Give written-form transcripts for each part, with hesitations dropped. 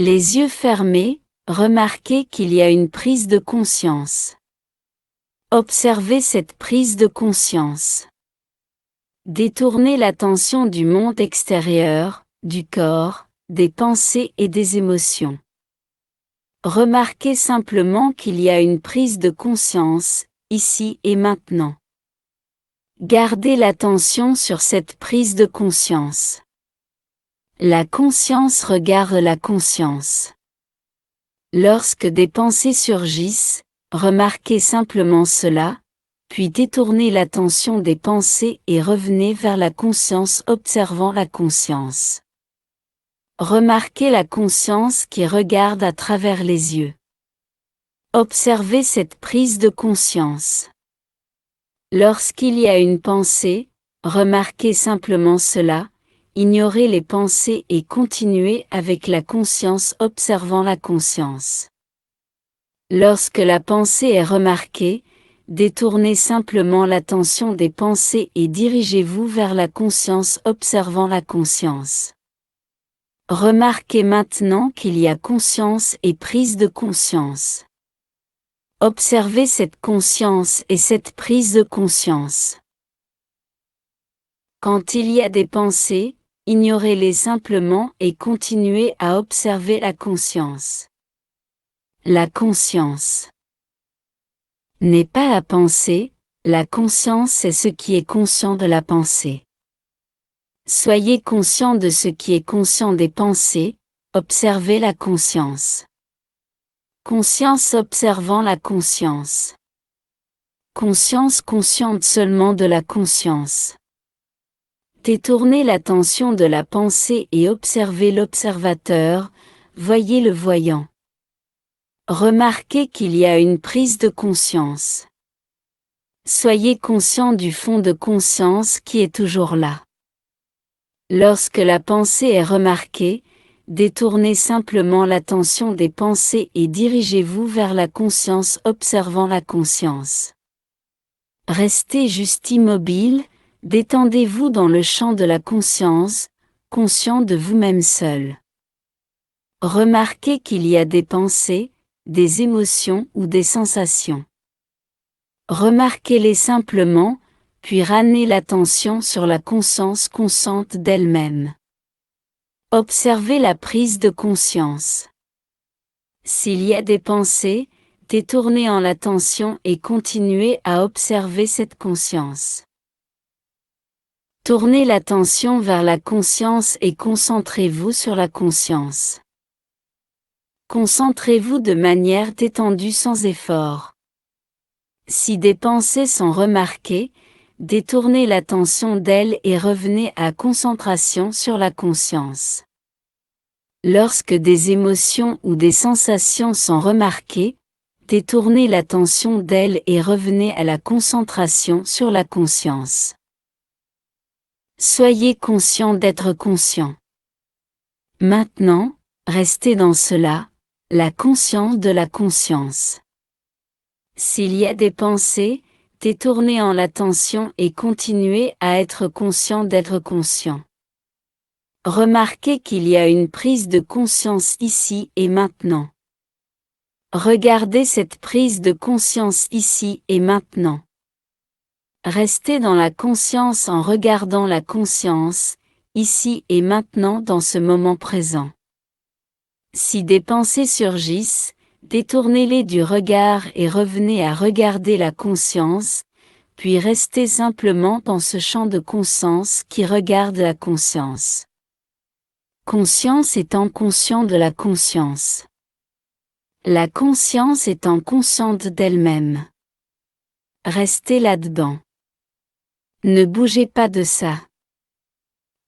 Les yeux fermés, remarquez qu'il y a une prise de conscience. Observez cette prise de conscience. Détournez l'attention du monde extérieur, du corps, des pensées et des émotions. Remarquez simplement qu'il y a une prise de conscience, ici et maintenant. Gardez l'attention sur cette prise de conscience. La conscience regarde la conscience. Lorsque des pensées surgissent, remarquez simplement cela, puis détournez l'attention des pensées et revenez vers la conscience observant la conscience. Remarquez la conscience qui regarde à travers les yeux. Observez cette prise de conscience. Lorsqu'il y a une pensée, remarquez simplement cela, ignorez les pensées et continuez avec la conscience observant la conscience. Lorsque la pensée est remarquée, détournez simplement l'attention des pensées et dirigez-vous vers la conscience observant la conscience. Remarquez maintenant qu'il y a conscience et prise de conscience. Observez cette conscience et cette prise de conscience. Quand il y a des pensées, ignorez-les simplement et continuez à observer la conscience. La conscience n'est pas la pensée, la conscience est ce qui est conscient de la pensée. Soyez conscient de ce qui est conscient des pensées, observez la conscience. Conscience observant la conscience. Conscience consciente seulement de la conscience. Détournez l'attention de la pensée et observez l'observateur, voyez le voyant. Remarquez qu'il y a une prise de conscience. Soyez conscient du fond de conscience qui est toujours là. Lorsque la pensée est remarquée, détournez simplement l'attention des pensées et dirigez-vous vers la conscience observant la conscience. Restez juste immobile, détendez-vous dans le champ de la conscience, conscient de vous-même seul. Remarquez qu'il y a des pensées, des émotions ou des sensations. Remarquez-les simplement, puis ramenez l'attention sur la conscience consciente d'elle-même. Observez la prise de conscience. S'il y a des pensées, détournez en l'attention et continuez à observer cette conscience. Tournez l'attention vers la conscience et concentrez-vous sur la conscience. Concentrez-vous de manière détendue sans effort. Si des pensées sont remarquées, détournez l'attention d'elles et revenez à concentration sur la conscience. Lorsque des émotions ou des sensations sont remarquées, détournez l'attention d'elles et revenez à la concentration sur la conscience. Soyez conscient d'être conscient. Maintenant, restez dans cela, la conscience de la conscience. S'il y a des pensées, détournez en l'attention et continuez à être conscient d'être conscient. Remarquez qu'il y a une prise de conscience ici et maintenant. Regardez cette prise de conscience ici et maintenant. Restez dans la conscience en regardant la conscience, ici et maintenant dans ce moment présent. Si des pensées surgissent, détournez-les du regard et revenez à regarder la conscience, puis restez simplement dans ce champ de conscience qui regarde la conscience. Conscience étant conscient de la conscience. La conscience étant consciente d'elle-même. Restez là-dedans. Ne bougez pas de ça.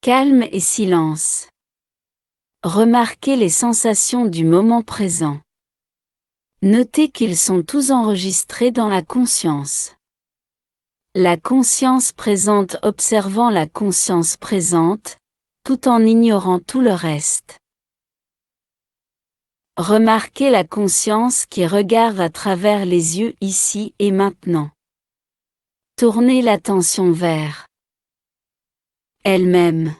Calme et silence. Remarquez les sensations du moment présent. Notez qu'ils sont tous enregistrés dans la conscience. La conscience présente observant la conscience présente, tout en ignorant tout le reste. Remarquez la conscience qui regarde à travers les yeux ici et maintenant. Tournez l'attention vers elle-même.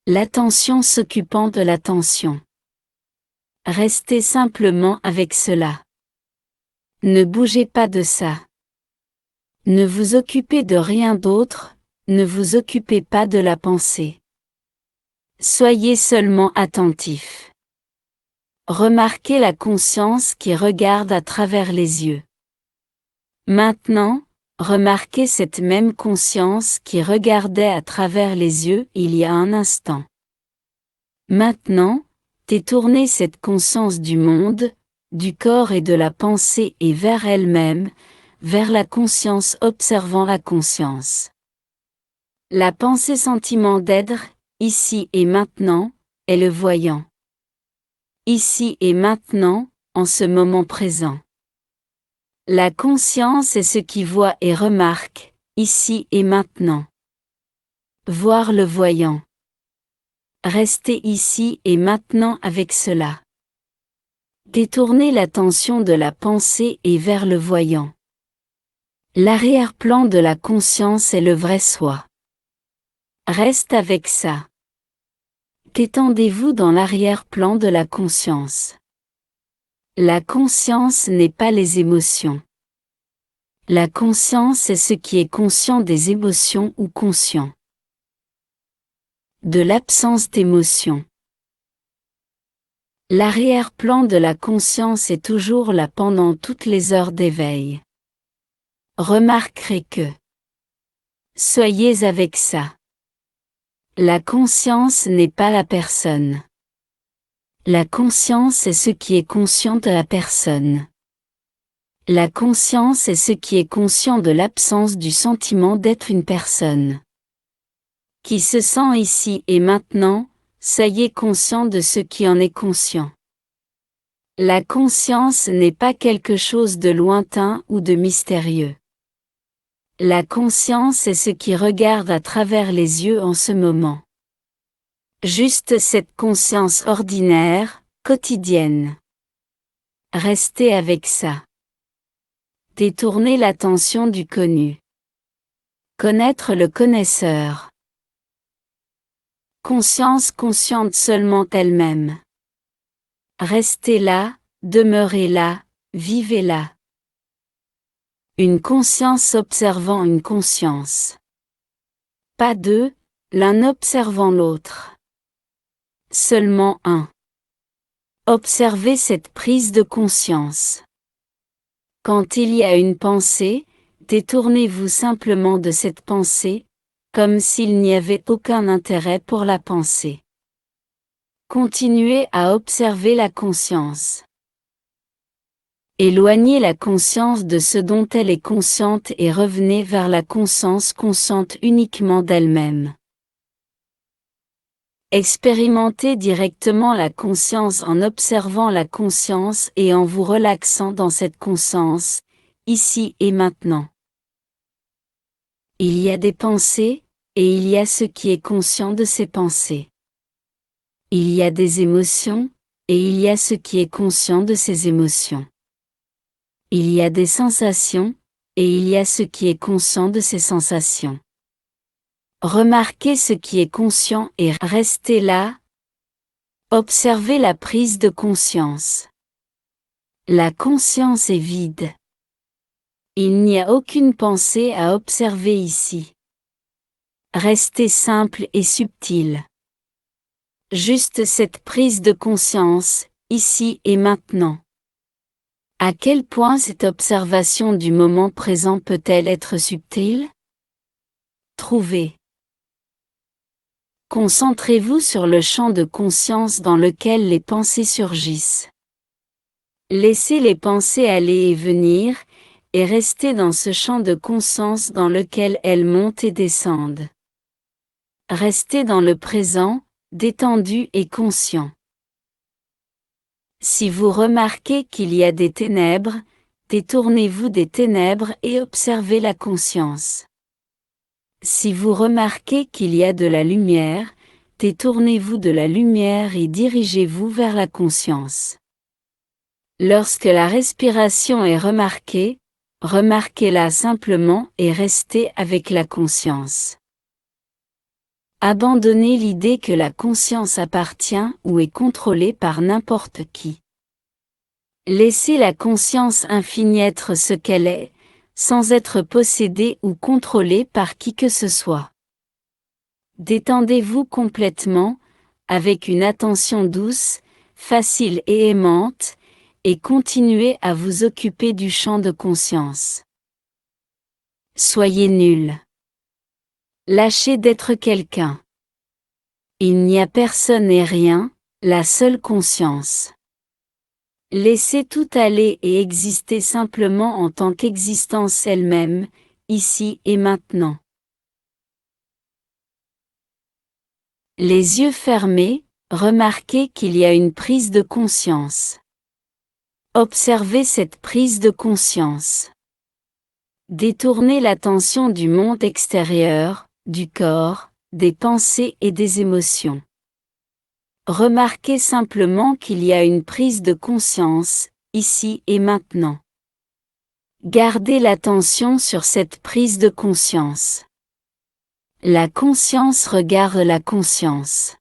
L'attention s'occupant de l'attention. Restez simplement avec cela. Ne bougez pas de ça. Ne vous occupez de rien d'autre, ne vous occupez pas de la pensée. Soyez seulement attentif. Remarquez la conscience qui regarde à travers les yeux. Maintenant, remarquez cette même conscience qui regardait à travers les yeux il y a un instant. Maintenant, détournez cette conscience du monde, du corps et de la pensée et vers elle-même, vers la conscience observant la conscience. La pensée-sentiment d'être, ici et maintenant, est le voyant. Ici et maintenant, en ce moment présent. La conscience est ce qui voit et remarque, ici et maintenant. Voir le voyant. Restez ici et maintenant avec cela. Détournez l'attention de la pensée et vers le voyant. L'arrière-plan de la conscience est le vrai soi. Reste avec ça. Détendez-vous dans l'arrière-plan de la conscience. La conscience n'est pas les émotions. La conscience est ce qui est conscient des émotions ou conscient de l'absence d'émotion. L'arrière-plan de la conscience est toujours là pendant toutes les heures d'éveil. Remarquerez que soyez avec ça. La conscience n'est pas la personne. La conscience est ce qui est conscient de la personne. La conscience est ce qui est conscient de l'absence du sentiment d'être une personne. Qui se sent ici et maintenant, soyez conscient de ce qui en est conscient. La conscience n'est pas quelque chose de lointain ou de mystérieux. La conscience est ce qui regarde à travers les yeux en ce moment. Juste cette conscience ordinaire, quotidienne. Restez avec ça. Détournez l'attention du connu. Connaître le connaisseur. Conscience consciente seulement elle-même. Restez là, demeurez là, vivez là. Une conscience observant une conscience. Pas deux, l'un observant l'autre. Seulement un. Observez cette prise de conscience. Quand il y a une pensée, détournez-vous simplement de cette pensée, comme s'il n'y avait aucun intérêt pour la pensée. Continuez à observer la conscience. Éloignez la conscience de ce dont elle est consciente et revenez vers la conscience consciente uniquement d'elle-même. Expérimentez directement la conscience en observant la conscience et en vous relaxant dans cette conscience, ici et maintenant. Il y a des pensées, et il y a ce qui est conscient de ces pensées. Il y a des émotions, et il y a ce qui est conscient de ces émotions. Il y a des sensations, et il y a ce qui est conscient de ces sensations. Remarquez ce qui est conscient et restez là. Observez la prise de conscience. La conscience est vide. Il n'y a aucune pensée à observer ici. Restez simple et subtil. Juste cette prise de conscience, ici et maintenant. À quel point cette observation du moment présent peut-elle être subtile? Trouvez. Concentrez-vous sur le champ de conscience dans lequel les pensées surgissent. Laissez les pensées aller et venir, et restez dans ce champ de conscience dans lequel elles montent et descendent. Restez dans le présent, détendu et conscient. Si vous remarquez qu'il y a des ténèbres, détournez-vous des ténèbres et observez la conscience. Si vous remarquez qu'il y a de la lumière, détournez-vous de la lumière et dirigez-vous vers la conscience. Lorsque la respiration est remarquée, remarquez-la simplement et restez avec la conscience. Abandonnez l'idée que la conscience appartient ou est contrôlée par n'importe qui. Laissez la conscience infinie être ce qu'elle est, sans être possédée ou contrôlée par qui que ce soit. Détendez-vous complètement, avec une attention douce, facile et aimante, et continuez à vous occuper du champ de conscience. Soyez nul. Lâchez d'être quelqu'un. Il n'y a personne et rien, la seule conscience. Laissez tout aller et exister simplement en tant qu'existence elle-même, ici et maintenant. Les yeux fermés, remarquez qu'il y a une prise de conscience. Observez cette prise de conscience. Détournez l'attention du monde extérieur, du corps, des pensées et des émotions. Remarquez simplement qu'il y a une prise de conscience, ici et maintenant. Gardez l'attention sur cette prise de conscience. La conscience regarde la conscience.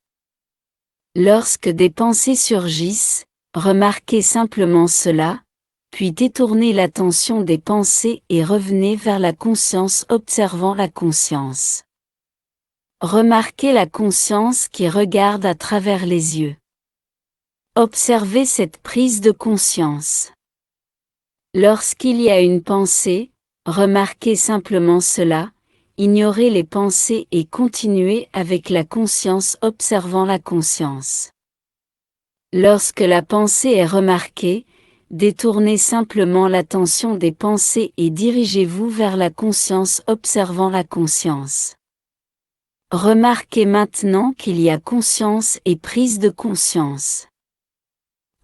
Lorsque des pensées surgissent, remarquez simplement cela, puis détournez l'attention des pensées et revenez vers la conscience observant la conscience. Remarquez la conscience qui regarde à travers les yeux. Observez cette prise de conscience. Lorsqu'il y a une pensée, remarquez simplement cela, ignorez les pensées et continuez avec la conscience observant la conscience. Lorsque la pensée est remarquée, détournez simplement l'attention des pensées et dirigez-vous vers la conscience observant la conscience. Remarquez maintenant qu'il y a conscience et prise de conscience.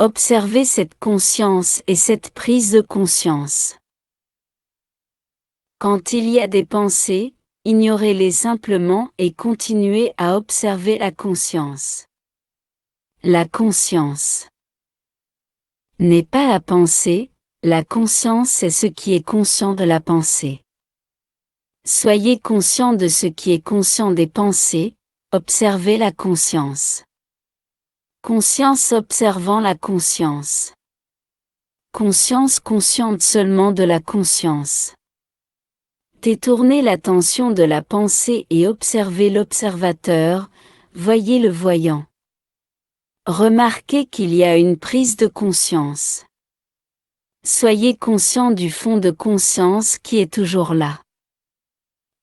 Observez cette conscience et cette prise de conscience. Quand il y a des pensées, ignorez-les simplement et continuez à observer la conscience. La conscience n'est pas la pensée, la conscience est ce qui est conscient de la pensée. Soyez conscient de ce qui est conscient des pensées, observez la conscience. Conscience observant la conscience. Conscience consciente seulement de la conscience. Détournez l'attention de la pensée et observez l'observateur, voyez le voyant. Remarquez qu'il y a une prise de conscience. Soyez conscient du fond de conscience qui est toujours là.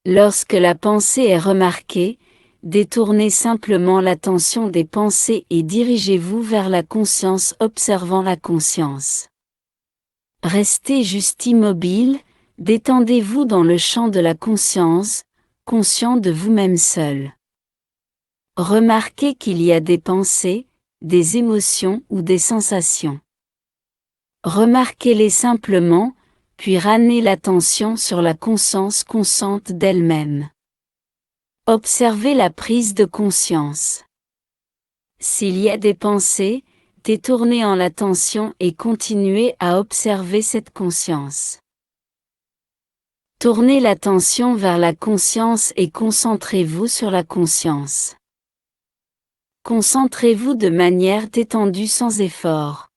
Lorsque la pensée est remarquée, détournez simplement l'attention des pensées et dirigez-vous vers la conscience observant la conscience. Restez juste immobile, détendez-vous dans le champ de la conscience, conscient de vous-même seul. Remarquez qu'il y a des pensées, des émotions ou des sensations. Remarquez-les simplement, puis ramenez l'attention sur la conscience consciente d'elle-même. Observez la prise de conscience. S'il y a des pensées, détournez en l'attention et continuez à observer cette conscience. Tournez l'attention vers la conscience et concentrez-vous sur la conscience. Concentrez-vous de manière détendue sans effort.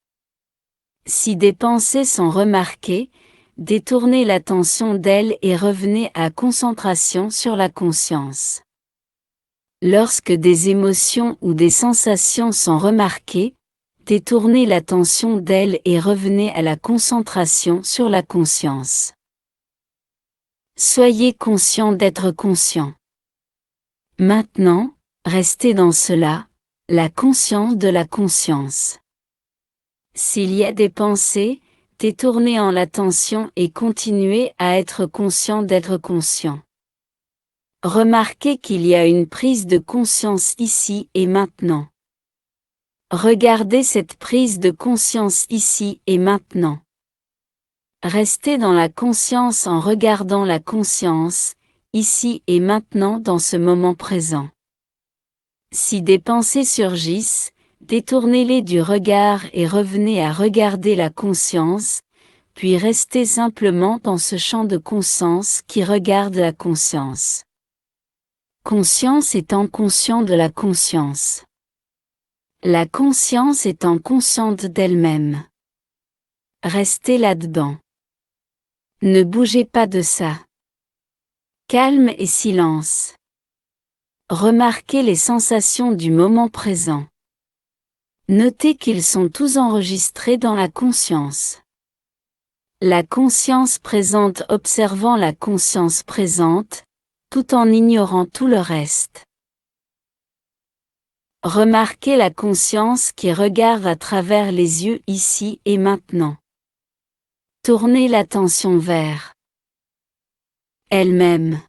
Si des pensées sont remarquées, détournez l'attention d'elles et revenez à concentration sur la conscience. Lorsque des émotions ou des sensations sont remarquées, détournez l'attention d'elles et revenez à la concentration sur la conscience. Soyez conscient d'être conscient. Maintenant, restez dans cela, la conscience de la conscience. S'il y a des pensées, détournez en l'attention et continuez à être conscient d'être conscient. Remarquez qu'il y a une prise de conscience ici et maintenant. Regardez cette prise de conscience ici et maintenant. Restez dans la conscience en regardant la conscience, ici et maintenant dans ce moment présent. Si des pensées surgissent, détournez-les du regard et revenez à regarder la conscience, puis restez simplement dans ce champ de conscience qui regarde la conscience. Conscience étant conscient de la conscience. La conscience étant consciente d'elle-même. Restez là-dedans. Ne bougez pas de ça. Calme et silence. Remarquez les sensations du moment présent. Notez qu'ils sont tous enregistrés dans la conscience. La conscience présente observant la conscience présente, tout en ignorant tout le reste. Remarquez la conscience qui regarde à travers les yeux ici et maintenant. Tournez l'attention vers elle-même.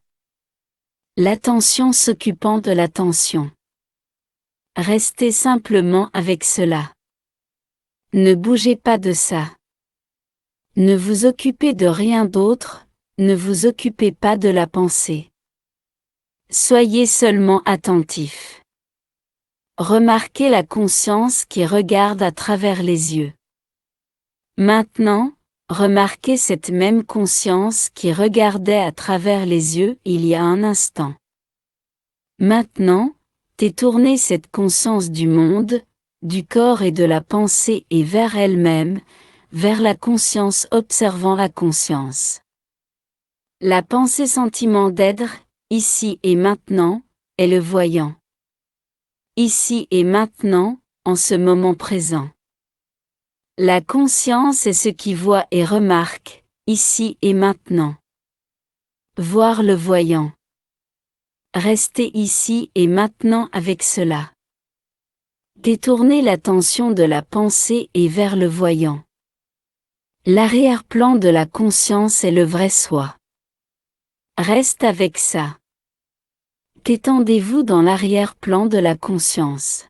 L'attention s'occupant de l'attention. Restez simplement avec cela. Ne bougez pas de ça. Ne vous occupez de rien d'autre, ne vous occupez pas de la pensée. Soyez seulement attentif. Remarquez la conscience qui regarde à travers les yeux. Maintenant, remarquez cette même conscience qui regardait à travers les yeux il y a un instant. Maintenant, détournez cette conscience du monde, du corps et de la pensée et vers elle-même, vers la conscience observant la conscience. La pensée sentiment d'être, ici et maintenant, est le voyant. Ici et maintenant, en ce moment présent. La conscience est ce qui voit et remarque, ici et maintenant. Voir le voyant. Restez ici et maintenant avec cela. Détournez l'attention de la pensée et vers le voyant. L'arrière-plan de la conscience est le vrai soi. Reste avec ça. Détendez-vous dans l'arrière-plan de la conscience.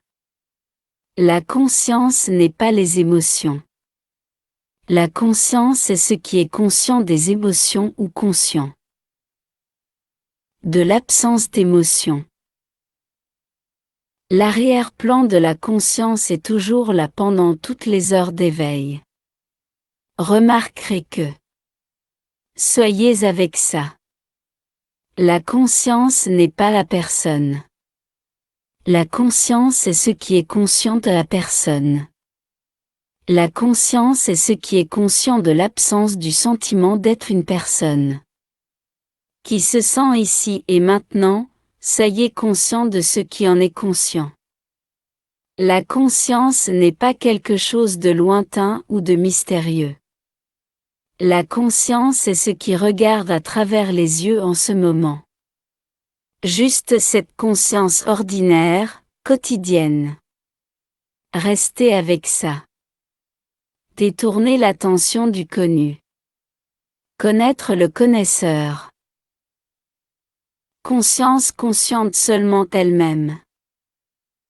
La conscience n'est pas les émotions. La conscience est ce qui est conscient des émotions ou conscient de l'absence d'émotions. L'arrière-plan de la conscience est toujours là pendant toutes les heures d'éveil. Remarquerez que soyez avec ça. La conscience n'est pas la personne. La conscience est ce qui est conscient de la personne. La conscience est ce qui est conscient de l'absence du sentiment d'être une personne. Qui se sent ici et maintenant, soyez conscient de ce qui en est conscient. La conscience n'est pas quelque chose de lointain ou de mystérieux. La conscience est ce qui regarde à travers les yeux en ce moment. Juste cette conscience ordinaire, quotidienne. Restez avec ça. Détournez l'attention du connu. Connaître le connaisseur. Conscience consciente seulement elle-même.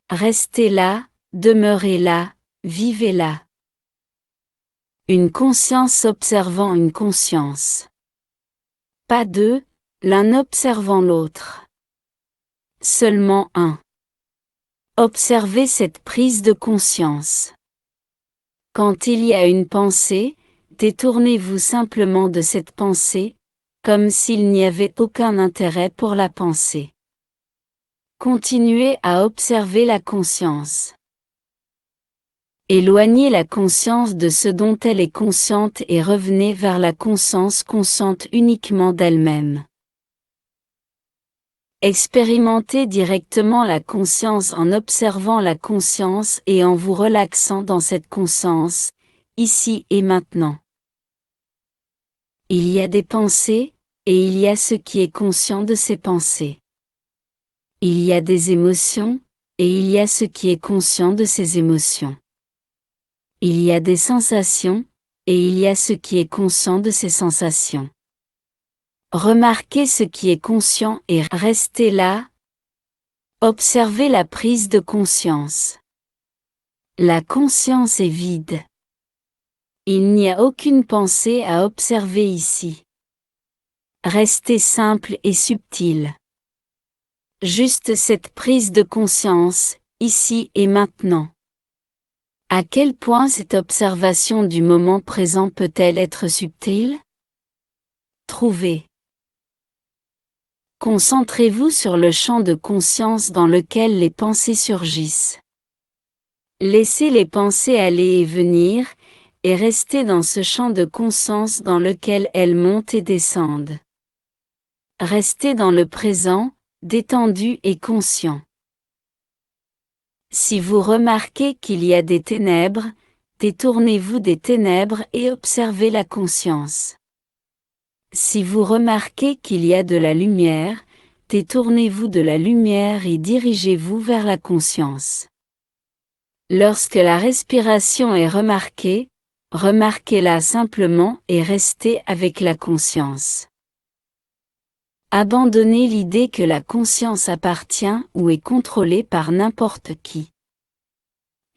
Restez là, demeurez là, vivez là. Une conscience observant une conscience. Pas deux, l'un observant l'autre. Seulement un. Observez cette prise de conscience. Quand il y a une pensée, détournez-vous simplement de cette pensée, comme s'il n'y avait aucun intérêt pour la pensée. Continuez à observer la conscience. Éloignez la conscience de ce dont elle est consciente et revenez vers la conscience consciente uniquement d'elle-même. Expérimentez directement la conscience en observant la conscience et en vous relaxant dans cette conscience, ici et maintenant. Il y a des pensées, et il y a ce qui est conscient de ces pensées. Il y a des émotions, et il y a ce qui est conscient de ces émotions. Il y a des sensations, et il y a ce qui est conscient de ces sensations. Remarquez ce qui est conscient et restez là. Observez la prise de conscience. La conscience est vide. Il n'y a aucune pensée à observer ici. Restez simple et subtil. Juste cette prise de conscience, ici et maintenant. À quel point cette observation du moment présent peut-elle être subtile? Trouvez. Concentrez-vous sur le champ de conscience dans lequel les pensées surgissent. Laissez les pensées aller et venir, et restez dans ce champ de conscience dans lequel elles montent et descendent. Restez dans le présent, détendu et conscient. Si vous remarquez qu'il y a des ténèbres, détournez-vous des ténèbres et observez la conscience. Si vous remarquez qu'il y a de la lumière, détournez-vous de la lumière et dirigez-vous vers la conscience. Lorsque la respiration est remarquée, remarquez-la simplement et restez avec la conscience. Abandonnez l'idée que la conscience appartient ou est contrôlée par n'importe qui.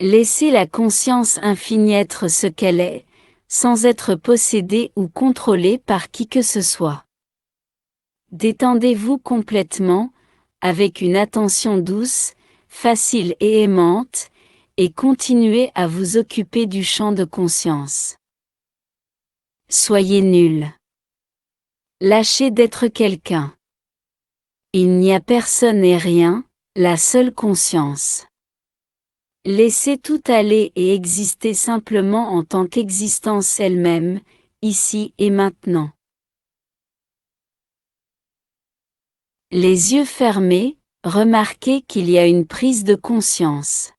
Laissez la conscience infinie être ce qu'elle est, sans être possédée ou contrôlée par qui que ce soit. Détendez-vous complètement, avec une attention douce, facile et aimante, et continuez à vous occuper du champ de conscience. Soyez nul. Lâchez d'être quelqu'un. Il n'y a personne et rien, la seule conscience. Laissez tout aller et existez simplement en tant qu'existence elle-même, ici et maintenant. Les yeux fermés, remarquez qu'il y a une prise de conscience.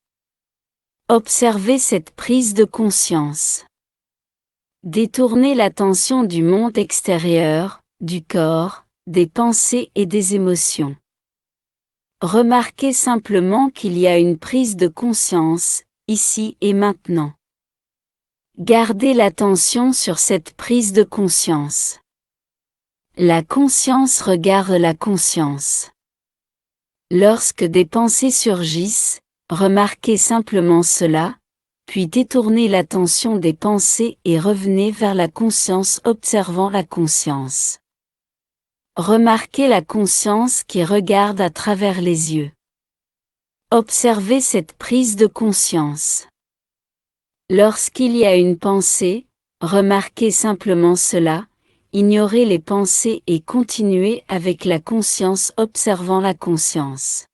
Observez cette prise de conscience. Détournez l'attention du monde extérieur, du corps, des pensées et des émotions. Remarquez simplement qu'il y a une prise de conscience, ici et maintenant. Gardez l'attention sur cette prise de conscience. La conscience regarde la conscience. Lorsque des pensées surgissent, remarquez simplement cela, puis détournez l'attention des pensées et revenez vers la conscience observant la conscience. Remarquez la conscience qui regarde à travers les yeux. Observez cette prise de conscience. Lorsqu'il y a une pensée, remarquez simplement cela, ignorez les pensées et continuez avec la conscience observant la conscience.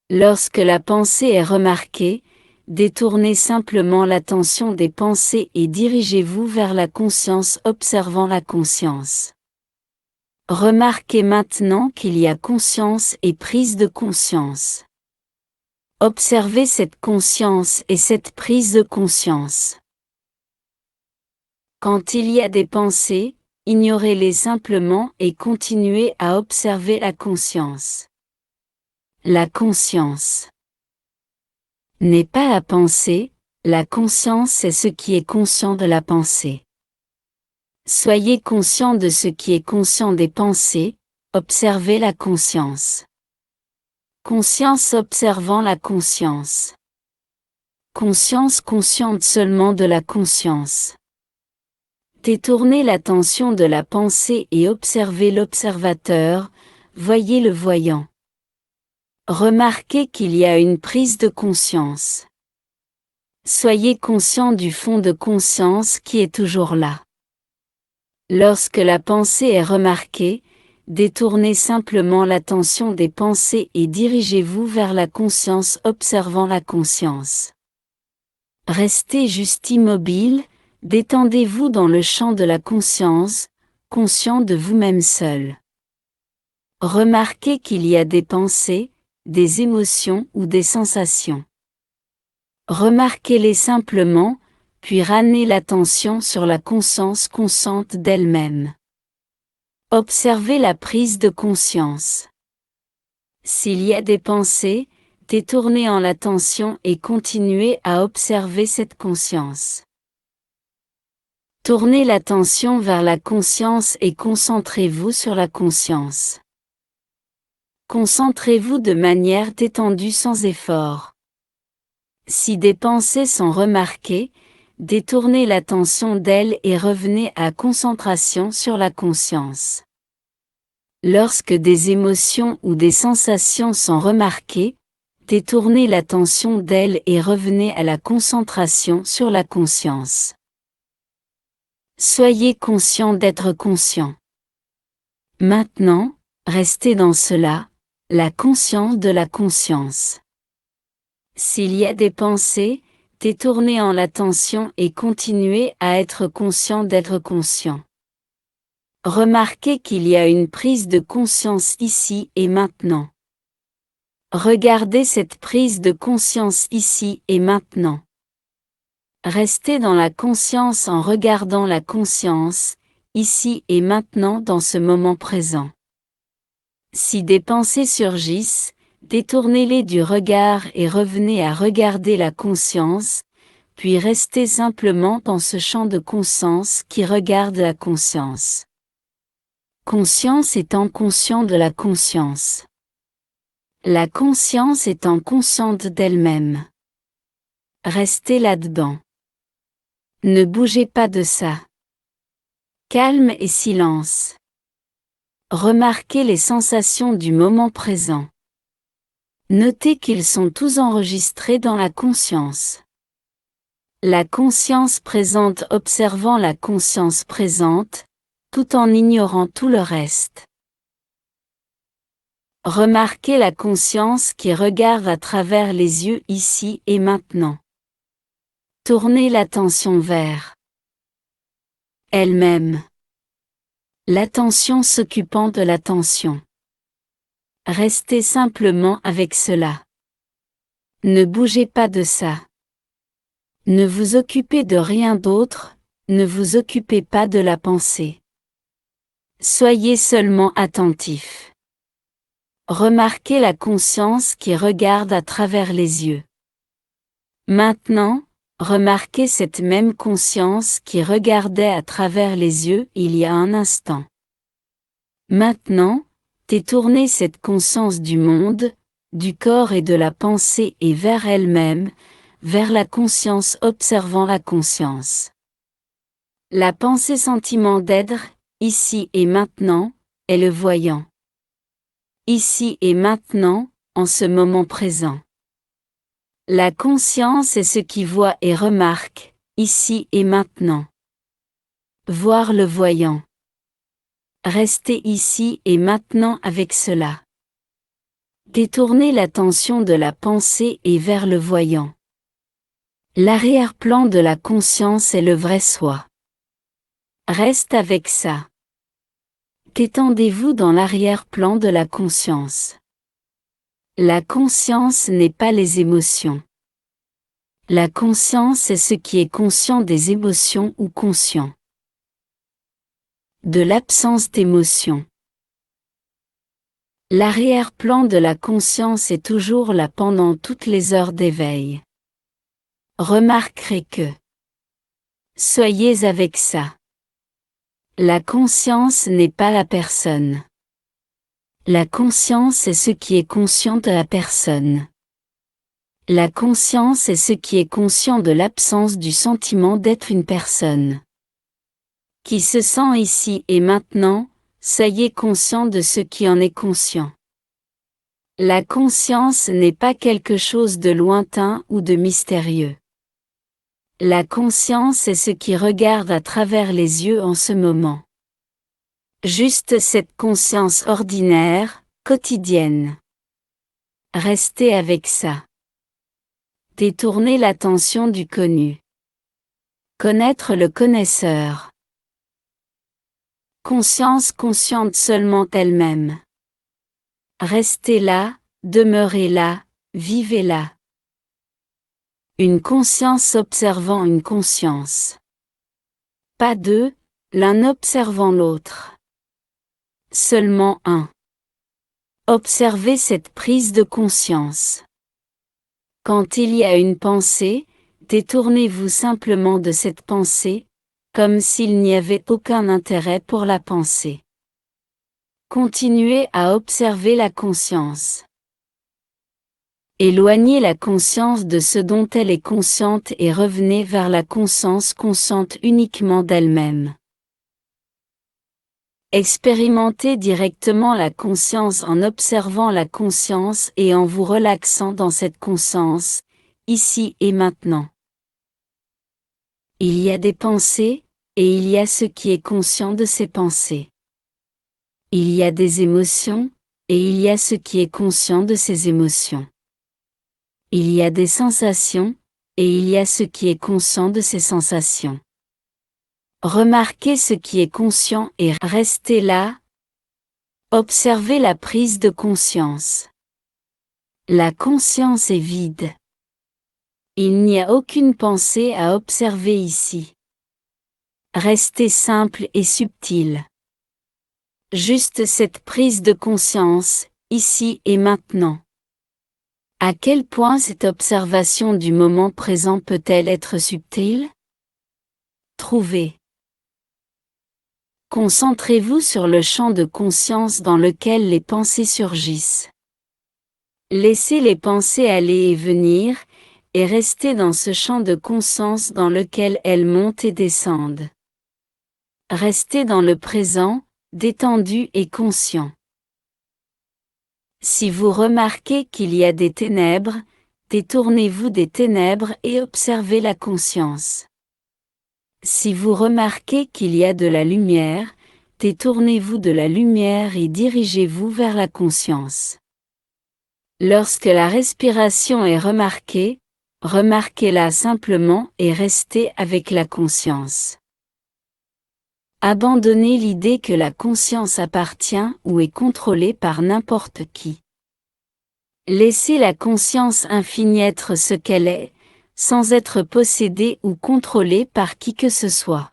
Lorsque la pensée est remarquée, détournez simplement l'attention des pensées et dirigez-vous vers la conscience observant la conscience. Remarquez maintenant qu'il y a conscience et prise de conscience. Observez cette conscience et cette prise de conscience. Quand il y a des pensées, ignorez-les simplement et continuez à observer la conscience. La conscience n'est pas la pensée, la conscience est ce qui est conscient de la pensée. Soyez conscient de ce qui est conscient des pensées, observez la conscience. Conscience observant la conscience. Conscience consciente seulement de la conscience. Détournez l'attention de la pensée et observez l'observateur, voyez le voyant. Remarquez qu'il y a une prise de conscience. Soyez conscient du fond de conscience qui est toujours là. Lorsque la pensée est remarquée, détournez simplement l'attention des pensées et dirigez-vous vers la conscience observant la conscience. Restez juste immobile, détendez-vous dans le champ de la conscience, conscient de vous-même seul. Remarquez qu'il y a des pensées, des émotions ou des sensations. Remarquez-les simplement, puis ramenez l'attention sur la conscience consciente d'elle-même. Observez la prise de conscience. S'il y a des pensées, détournez en l'attention et continuez à observer cette conscience. Tournez l'attention vers la conscience et concentrez-vous sur la conscience. Concentrez-vous de manière détendue sans effort. Si des pensées sont remarquées, détournez l'attention d'elles et revenez à concentration sur la conscience. Lorsque des émotions ou des sensations sont remarquées, détournez l'attention d'elles et revenez à la concentration sur la conscience. Soyez conscient d'être conscient. Maintenant, Restez dans cela, la conscience de la conscience. S'il y a des pensées, détournez en l'attention et continuez à être conscient d'être conscient. Remarquez qu'il y a une prise de conscience ici et maintenant. Regardez cette prise de conscience ici et maintenant. Restez dans la conscience en regardant la conscience, ici et maintenant dans ce moment présent. Si des pensées surgissent, détournez-les du regard et revenez à regarder la conscience, puis restez simplement dans ce champ de conscience qui regarde la conscience. Conscience étant conscient de la conscience. La conscience étant consciente d'elle-même. Restez là-dedans. Ne bougez pas de ça. Calme et silence. Remarquez les sensations du moment présent. Notez qu'ils sont tous enregistrés dans la conscience. La conscience présente observant la conscience présente, tout en ignorant tout le reste. Remarquez la conscience qui regarde à travers les yeux ici et maintenant. Tournez l'attention vers elle-même. L'attention s'occupant de l'attention. Restez simplement avec cela. Ne bougez pas de ça. Ne vous occupez de rien d'autre, ne vous occupez pas de la pensée. Soyez seulement attentif. Remarquez la conscience qui regarde à travers les yeux. Maintenant, remarquez cette même conscience qui regardait à travers les yeux il y a un instant. Maintenant, détournez cette conscience du monde, du corps et de la pensée et vers elle-même, vers la conscience observant la conscience. La pensée sentiment d'être, ici et maintenant, est le voyant. Ici et maintenant, en ce moment présent. La conscience est ce qui voit et remarque, ici et maintenant. Voir le voyant. Restez ici et maintenant avec cela. Détournez l'attention de la pensée et vers le voyant. L'arrière-plan de la conscience est le vrai soi. Reste avec ça. Détendez-vous dans l'arrière-plan de la conscience. La conscience n'est pas les émotions. La conscience est ce qui est conscient des émotions ou conscient de l'absence d'émotion. L'arrière-plan de la conscience est toujours là pendant toutes les heures d'éveil. Remarquerez que soyez avec ça. La conscience n'est pas la personne. La conscience est ce qui est conscient de la personne. La conscience est ce qui est conscient de l'absence du sentiment d'être une personne. Qui se sent ici et maintenant, soyez conscient de ce qui en est conscient. La conscience n'est pas quelque chose de lointain ou de mystérieux. La conscience est ce qui regarde à travers les yeux en ce moment. Juste cette conscience ordinaire, quotidienne. Restez avec ça. Détournez l'attention du connu. Connaître le connaisseur. Conscience consciente seulement elle-même. Restez là, demeurez là, vivez là. Une conscience observant une conscience. Pas deux, l'un observant l'autre. Seulement un. Observez cette prise de conscience. Quand il y a une pensée, détournez-vous simplement de cette pensée, comme s'il n'y avait aucun intérêt pour la pensée. Continuez à observer la conscience. Éloignez la conscience de ce dont elle est consciente et revenez vers la conscience consciente uniquement d'elle-même. Expérimentez directement la conscience en observant la conscience et en vous relaxant dans cette conscience, ici et maintenant. Il y a des pensées, et il y a ce qui est conscient de ces pensées. Il y a des émotions, et il y a ce qui est conscient de ces émotions. Il y a des sensations, et il y a ce qui est conscient de ces sensations. Remarquez ce qui est conscient et restez là. Observez la prise de conscience. La conscience est vide. Il n'y a aucune pensée à observer ici. Restez simple et subtil. Juste cette prise de conscience, ici et maintenant. À quel point cette observation du moment présent peut-elle être subtile? Trouvez. Concentrez-vous sur le champ de conscience dans lequel les pensées surgissent. Laissez les pensées aller et venir, et restez dans ce champ de conscience dans lequel elles montent et descendent. Restez dans le présent, détendu et conscient. Si vous remarquez qu'il y a des ténèbres, détournez-vous des ténèbres et observez la conscience. Si vous remarquez qu'il y a de la lumière, détournez-vous de la lumière et dirigez-vous vers la conscience. Lorsque la respiration est remarquée, remarquez-la simplement et restez avec la conscience. Abandonnez l'idée que la conscience appartient ou est contrôlée par n'importe qui. Laissez la conscience infinie être ce qu'elle est, sans être possédée ou contrôlée par qui que ce soit.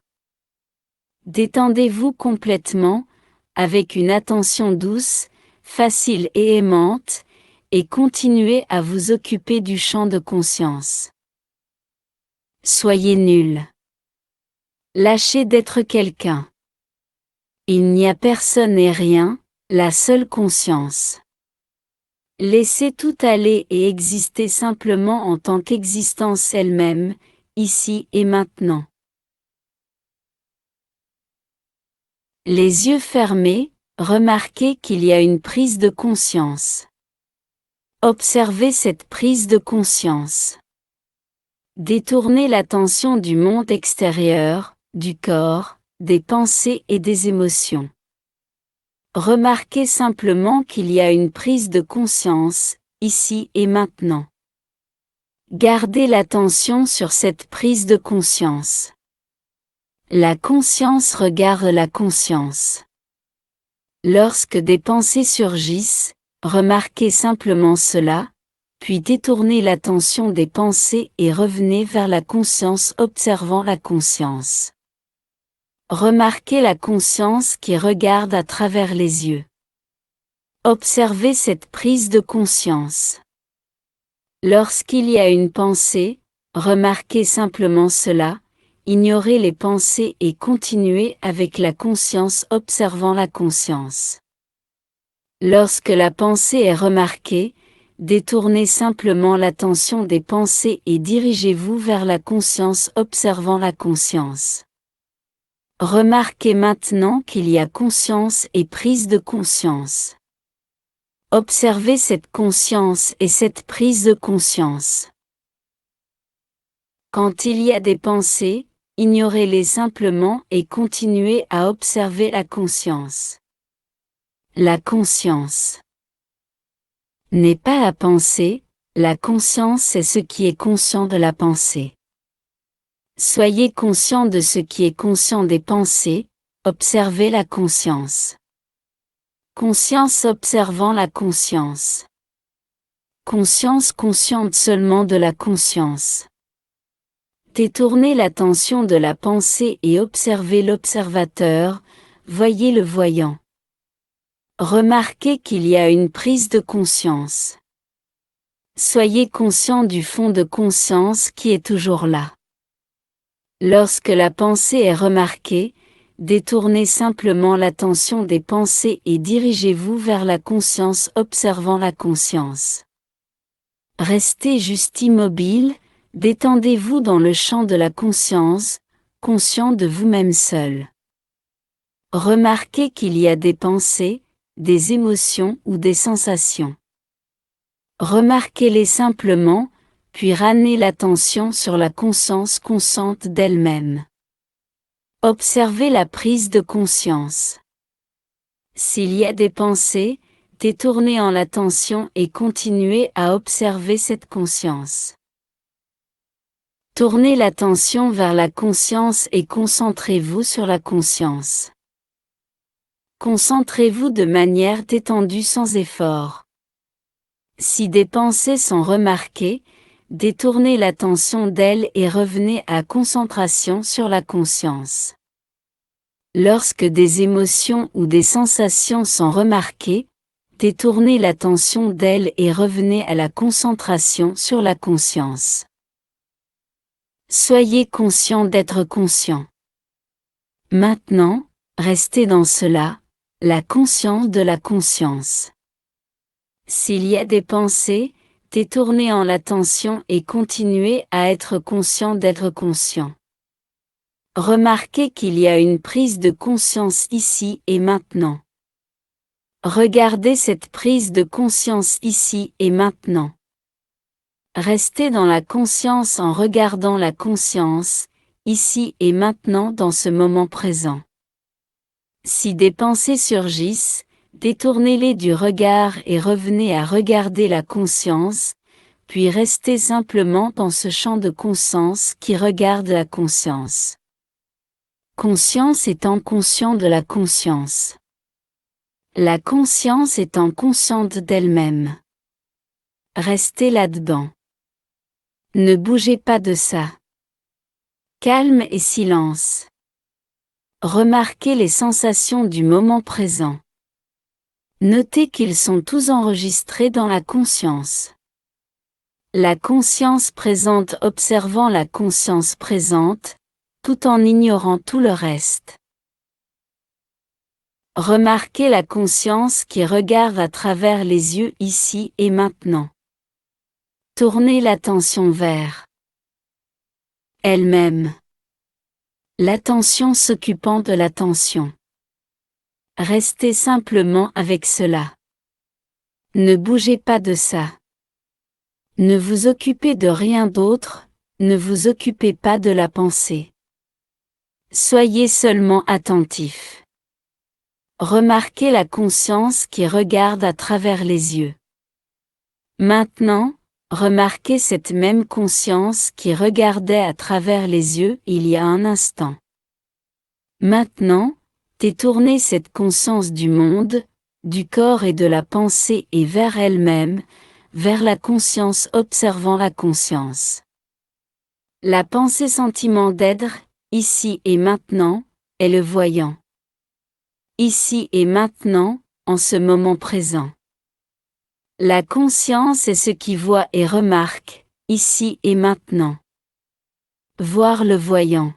Détendez-vous complètement, avec une attention douce, facile et aimante, et continuez à vous occuper du champ de conscience. Soyez nul. Lâchez d'être quelqu'un. Il n'y a personne et rien, la seule conscience. Laissez tout aller et exister simplement en tant qu'existence elle-même, ici et maintenant. Les yeux fermés, remarquez qu'il y a une prise de conscience. Observez cette prise de conscience. Détournez l'attention du monde extérieur, du corps, des pensées et des émotions. Remarquez simplement qu'il y a une prise de conscience, ici et maintenant. Gardez l'attention sur cette prise de conscience. La conscience regarde la conscience. Lorsque des pensées surgissent, remarquez simplement cela, puis détournez l'attention des pensées et revenez vers la conscience observant la conscience. Remarquez la conscience qui regarde à travers les yeux. Observez cette prise de conscience. Lorsqu'il y a une pensée, remarquez simplement cela, ignorez les pensées et continuez avec la conscience observant la conscience. Lorsque la pensée est remarquée, détournez simplement l'attention des pensées et dirigez-vous vers la conscience observant la conscience. Remarquez maintenant qu'il y a conscience et prise de conscience. Observez cette conscience et cette prise de conscience. Quand il y a des pensées, ignorez-les simplement et continuez à observer la conscience. La conscience n'est pas la pensée, la conscience est ce qui est conscient de la pensée. Soyez conscient de ce qui est conscient des pensées, observez la conscience. Conscience observant la conscience. Conscience consciente seulement de la conscience. Détournez l'attention de la pensée et observez l'observateur, voyez le voyant. Remarquez qu'il y a une prise de conscience. Soyez conscient du fond de conscience qui est toujours là. Lorsque la pensée est remarquée, détournez simplement l'attention des pensées et dirigez-vous vers la conscience observant la conscience. Restez juste immobile, détendez-vous dans le champ de la conscience, conscient de vous-même seul. Remarquez qu'il y a des pensées, des émotions ou des sensations. Remarquez-les simplement, puis ramenez l'attention sur la conscience consciente d'elle-même. Observez la prise de conscience. S'il y a des pensées, détournez en l'attention et continuez à observer cette conscience. Tournez l'attention vers la conscience et concentrez-vous sur la conscience. Concentrez-vous de manière détendue sans effort. Si des pensées sont remarquées, détournez l'attention d'elles et revenez à concentration sur la conscience. Lorsque des émotions ou des sensations sont remarquées, détournez l'attention d'elles et revenez à la concentration sur la conscience. Soyez conscient d'être conscient. Maintenant, restez dans cela, la conscience de la conscience. S'il y a des pensées, détournez en l'attention et continuez à être conscient d'être conscient. Remarquez qu'il y a une prise de conscience ici et maintenant. Regardez cette prise de conscience ici et maintenant. Restez dans la conscience en regardant la conscience, ici et maintenant dans ce moment présent. Si des pensées surgissent, détournez-les du regard et revenez à regarder la conscience, puis restez simplement dans ce champ de conscience qui regarde la conscience. Conscience étant conscient de la conscience. La conscience étant consciente d'elle-même. Restez là-dedans. Ne bougez pas de ça. Calme et silence. Remarquez les sensations du moment présent. Notez qu'ils sont tous enregistrés dans la conscience. La conscience présente observant la conscience présente, tout en ignorant tout le reste. Remarquez la conscience qui regarde à travers les yeux ici et maintenant. Tournez l'attention vers elle-même. L'attention s'occupant de l'attention. Restez simplement avec cela. Ne bougez pas de ça. Ne vous occupez de rien d'autre, ne vous occupez pas de la pensée. Soyez seulement attentif. Remarquez la conscience qui regarde à travers les yeux. Maintenant, remarquez cette même conscience qui regardait à travers les yeux il y a un instant. Maintenant, détournez cette conscience du monde, du corps et de la pensée et vers elle-même, vers la conscience observant la conscience. La pensée sentiment d'être, ici et maintenant, est le voyant. Ici et maintenant, en ce moment présent. La conscience est ce qui voit et remarque, ici et maintenant. Voir le voyant.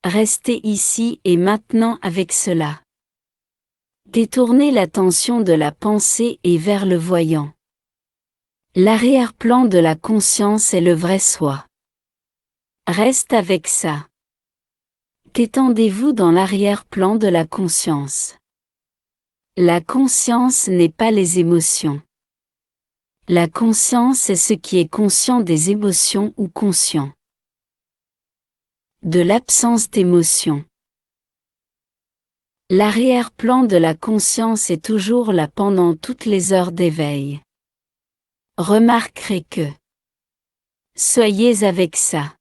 Restez ici et maintenant avec cela. Détournez l'attention de la pensée et vers le voyant. L'arrière-plan de la conscience est le vrai soi. Reste avec ça. Détendez-vous dans l'arrière-plan de la conscience. La conscience n'est pas les émotions. La conscience est ce qui est conscient des émotions ou conscient de l'absence d'émotions. L'arrière-plan de la conscience est toujours là pendant toutes les heures d'éveil. Remarquerez que soyez avec ça.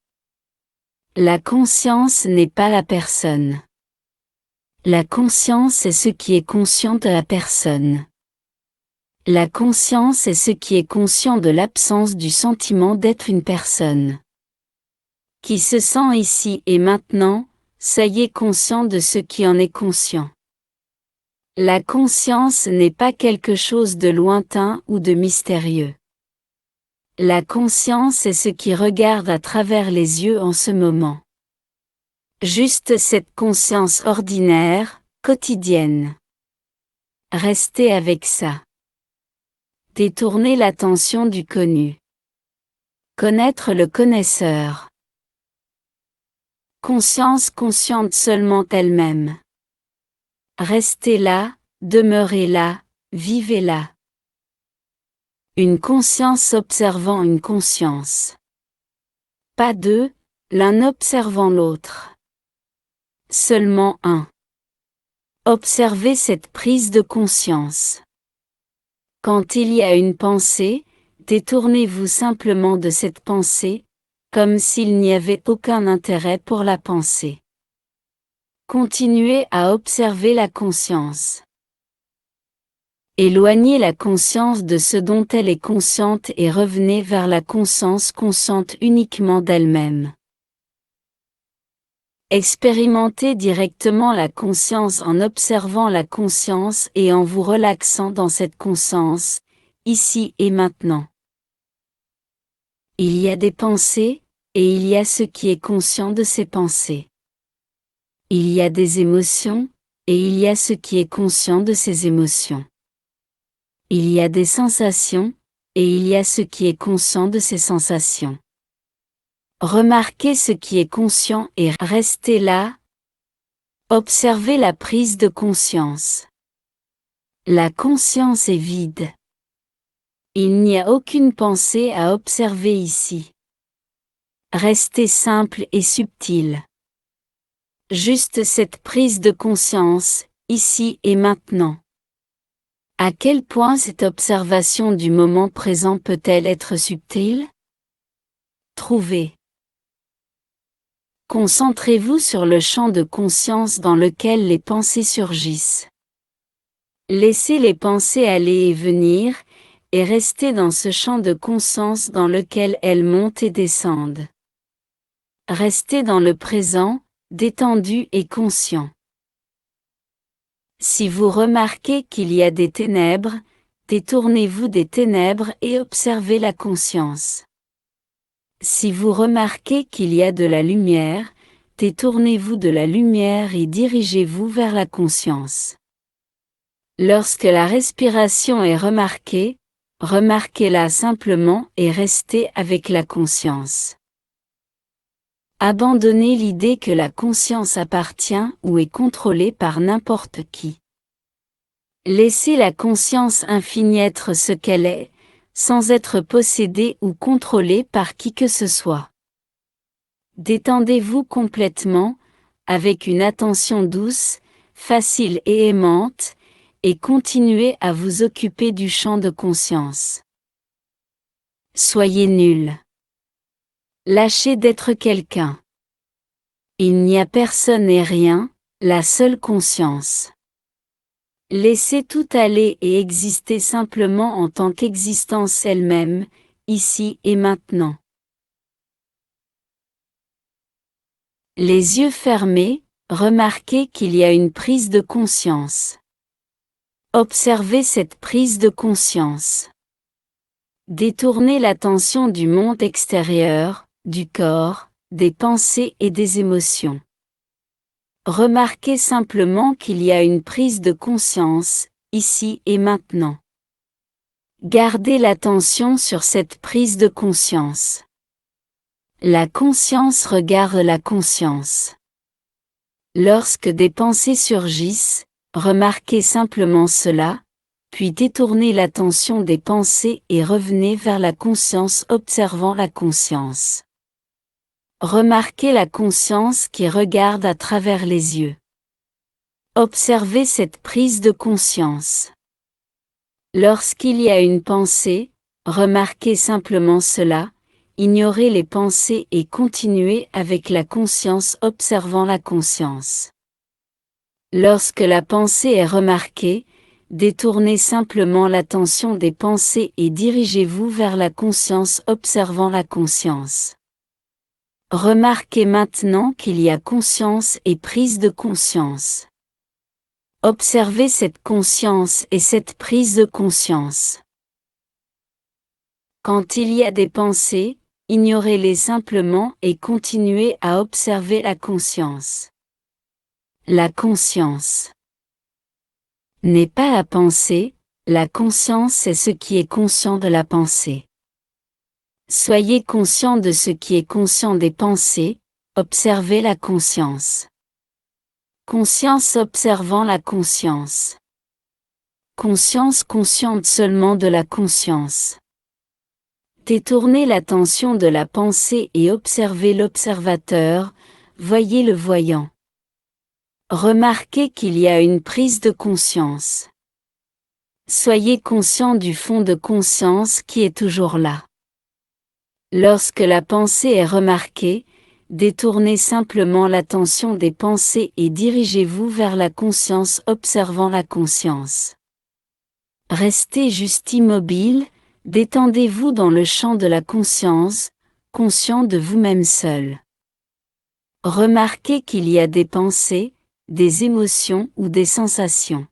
La conscience n'est pas la personne. La conscience est ce qui est conscient de la personne. La conscience est ce qui est conscient de l'absence du sentiment d'être une personne. Qui se sent ici et maintenant, soyez conscient de ce qui en est conscient. La conscience n'est pas quelque chose de lointain ou de mystérieux. La conscience est ce qui regarde à travers les yeux en ce moment. Juste cette conscience ordinaire, quotidienne. Restez avec ça. Détournez l'attention du connu. Connaître le connaisseur. Conscience consciente seulement elle-même. Restez là, demeurez là, vivez là. Une conscience observant une conscience. Pas deux, l'un observant l'autre. Seulement un. Observez cette prise de conscience. Quand il y a une pensée, détournez-vous simplement de cette pensée, comme s'il n'y avait aucun intérêt pour la pensée. Continuez à observer la conscience. Éloignez la conscience de ce dont elle est consciente et revenez vers la conscience consciente uniquement d'elle-même. Expérimentez directement la conscience en observant la conscience et en vous relaxant dans cette conscience, ici et maintenant. Il y a des pensées, et il y a ce qui est conscient de ces pensées. Il y a des émotions, et il y a ce qui est conscient de ces émotions. Il y a des sensations, et il y a ce qui est conscient de ces sensations. Remarquez ce qui est conscient et restez là. Observez la prise de conscience. La conscience est vide. Il n'y a aucune pensée à observer ici. Restez simple et subtil. Juste cette prise de conscience, ici et maintenant. À quel point cette observation du moment présent peut-elle être subtile? Trouvez. Concentrez-vous sur le champ de conscience dans lequel les pensées surgissent. Laissez les pensées aller et venir, et restez dans ce champ de conscience dans lequel elles montent et descendent. Restez dans le présent, détendu et conscient. Si vous remarquez qu'il y a des ténèbres, détournez-vous des ténèbres et observez la conscience. Si vous remarquez qu'il y a de la lumière, détournez-vous de la lumière et dirigez-vous vers la conscience. Lorsque la respiration est remarquée, remarquez-la simplement et restez avec la conscience. Abandonnez l'idée que la conscience appartient ou est contrôlée par n'importe qui. Laissez la conscience infinie être ce qu'elle est, sans être possédée ou contrôlée par qui que ce soit. Détendez-vous complètement, avec une attention douce, facile et aimante, et continuez à vous occuper du champ de conscience. Soyez nul. Lâchez d'être quelqu'un. Il n'y a personne et rien, la seule conscience. Laissez tout aller et existez simplement en tant qu'existence elle-même, ici et maintenant. Les yeux fermés, remarquez qu'il y a une prise de conscience. Observez cette prise de conscience. Détournez l'attention du monde extérieur, du corps, des pensées et des émotions. Remarquez simplement qu'il y a une prise de conscience, ici et maintenant. Gardez l'attention sur cette prise de conscience. La conscience regarde la conscience. Lorsque des pensées surgissent, remarquez simplement cela, puis détournez l'attention des pensées et revenez vers la conscience observant la conscience. Remarquez la conscience qui regarde à travers les yeux. Observez cette prise de conscience. Lorsqu'il y a une pensée, remarquez simplement cela, ignorez les pensées et continuez avec la conscience observant la conscience. Lorsque la pensée est remarquée, détournez simplement l'attention des pensées et dirigez-vous vers la conscience observant la conscience. Remarquez maintenant qu'il y a conscience et prise de conscience. Observez cette conscience et cette prise de conscience. Quand il y a des pensées, ignorez-les simplement et continuez à observer la conscience. La conscience n'est pas à penser, la conscience est ce qui est conscient de la pensée. Soyez conscient de ce qui est conscient des pensées, observez la conscience. Conscience observant la conscience. Conscience consciente seulement de la conscience. Détournez l'attention de la pensée et observez l'observateur, voyez le voyant. Remarquez qu'il y a une prise de conscience. Soyez conscient du fond de conscience qui est toujours là. Lorsque la pensée est remarquée, détournez simplement l'attention des pensées et dirigez-vous vers la conscience observant la conscience. Restez juste immobile, détendez-vous dans le champ de la conscience, conscient de vous-même seul. Remarquez qu'il y a des pensées, des émotions ou des sensations.